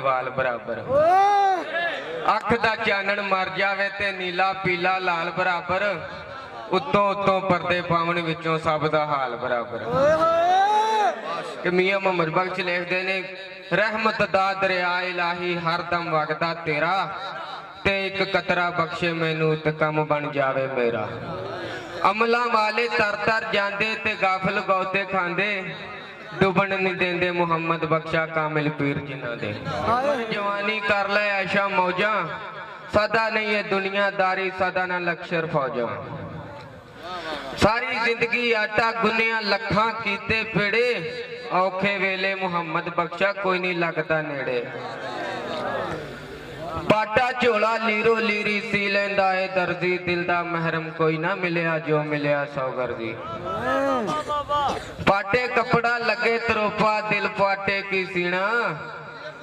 वाल बराबर। अख दा चानन मर जावे ते नीला पीला लाल बराबर। उत्तों उत्तों परदे पावन विचों सब दा हाल बराबर। कि मियां मुहम्मद बख्श लिखदे ने रहमत दा दरिया इलाही हर दम वगदा तेरा ते एक कतरा बख्शे मैनू ते कम बन जावे मेरा। अमला वाले तर तर जांदे ते गाफिल गौते खांदे डुबन नहीं देंदे मुहम्मद बख्शा कामिल पीर जिन्हां दे। जवानी कर ले ऐशा मौजा सदा नहीं है दुनियादारी सदा ना लक्षर फौजा। सारी जिंदगी आटा गुनिया लखा कीते फेड़े औखे वेले मुहम्मद बख्शा कोई नहीं लगता नेड़े। पाटा झोला लीरो लीरी सी लेंदा है दर्जी दिल दा महरम कोई ना मिलिया जो मिलिया सौगर्दी। पाटे कपड़ा लगे तरोपा दिल पाटे की सीना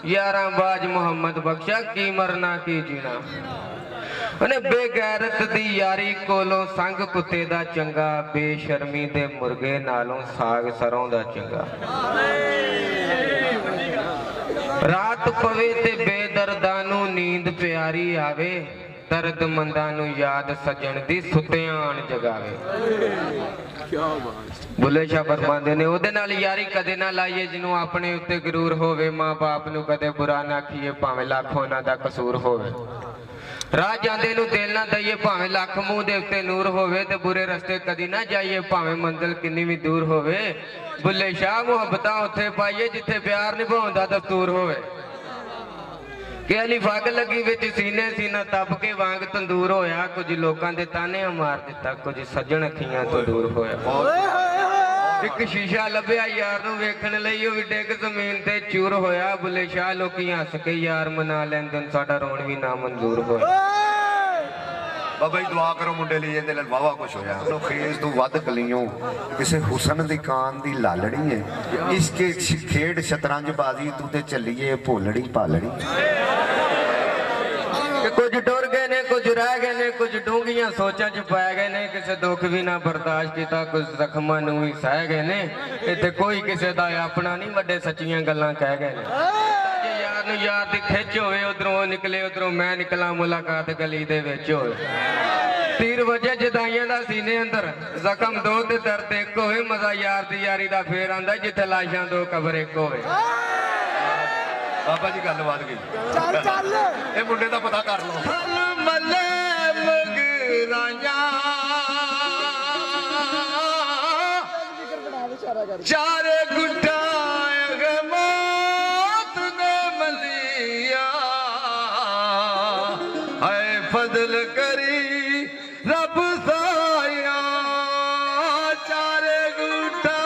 यारा बाज मुहम्मद बख्शा की मरना की जीना। बेगैरत दी यारी कोलों संग कुत्ते दा चंगा बेशर्मी दे मुर्गे नालों साग सरों दा चंगा। रात पवे ते बेदर्दां नूं नींद प्यारी आवे दर्द मंदां नूं याद सजन दी सुत्तियां आण जगावे। बुले शाह फरमांदे ने ओदे नाल यारी कदे ना लाइए जिन्हों अपने उत्ते गरूर होवे। मां बाप नूं कदे बुरा ना आखीए भावें लाख उन्हां दा कसूर होवे। राह जांदे नूं दिल ना दईए भावें लख मूंह दे उत्ते नूर होवे ते बुरे रस्ते कदी ना जाइए भावें मंजिल किन्नी भी दूर होवे। बुले शाह मुहब्बतां उत्थे पाइए जिथे प्यार निभाउण दा दस्तूर होवे। कि अली फग लगी विच सीने सीना तप के वांग तंदूर होया। कुछ लोकां दे ताने मार दिता कुछ सज्जण अखियां तो दूर होया। एक शीशा लभ्या यार नूं वेखण लई ओह डिग जमीन ते चूर होया। बुले शाह लोकी हस के यार मना लैंदे साडा रोण भी ना मंजूर होया। बाबा जी दुआ करो मुंडे लिए ते वावा कुछ होया। खेस तू वध कलियों किसे हुसन दी कान दी लालड़ी है। इसके खेड शतरंज बाजी तू ते चलिए भोलड़ी पालड़ी। कुछ टुर गए ने कुछ रह गए ने कुछ डूंगियां सोचां च पै गए ने। किसे दुख भी ना बर्दाश्त किया कुछ जख्मां नूं भी सह गए ने। इत्थे कोई किसे दा अपना नहीं वड्डे सच्चियां गल्लां कह गए ने। जे यार नूं यार दी खिच होवे उधरों निकले उधरों मैं निकला मुलाकात गली दे विच होवे। तीर वजे जुदाइयां दा सीने अंदर जख्म दो ते दर्द एक होवे। मजा यार दी यारी दा फेर आंदा जिथे लाशां दो कबर एक होवे। बाबा जी गल वध गई। चल चल ए मुंडे दा पता कर लो। मले मगराया चारे गुड्डा मौत ने मलिया है फजल करी रब साया। चारे गुड्डा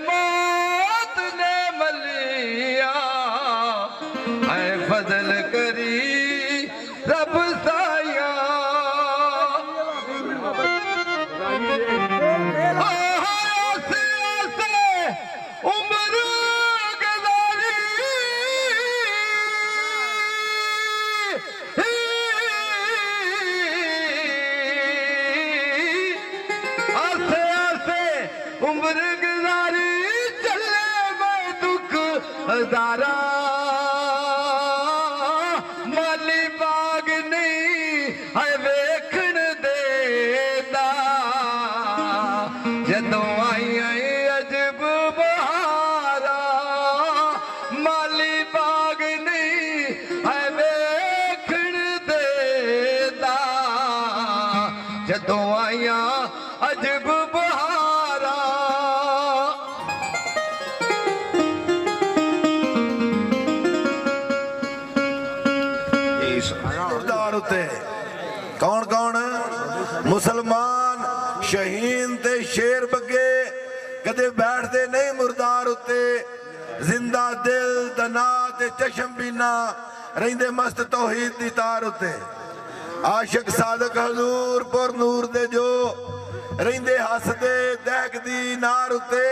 मौत ने मलिया है फजल करी रब साया। उम्र गुजारी आसे आसे उम्र गुजारी चले मैं दुख हजारा। माली बाग नहीं है वेखण देता जदों आई आई अजब बहारा। माली बाग नहीं है वेखण देता जदों आईया अजब बहारा। कौन कौन मुसलमान शहीन ते शेर बगे कदे बैठते नहीं मुर्दार उत्ते। जिंदा दिल दना ते चशम बीना रहिंदे मस्त तौहीद दी तार उत्ते। आशिक सादक हजूर पुर नूर दे जो रहिंदे हसदे दहकदी नार उत्ते।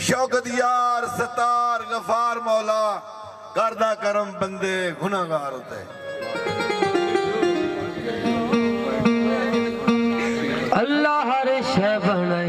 शौकत यार सतार गफार मौला करदा करम बंदे गुनाहगार उत्ते। अल्लाह हर शै बनाई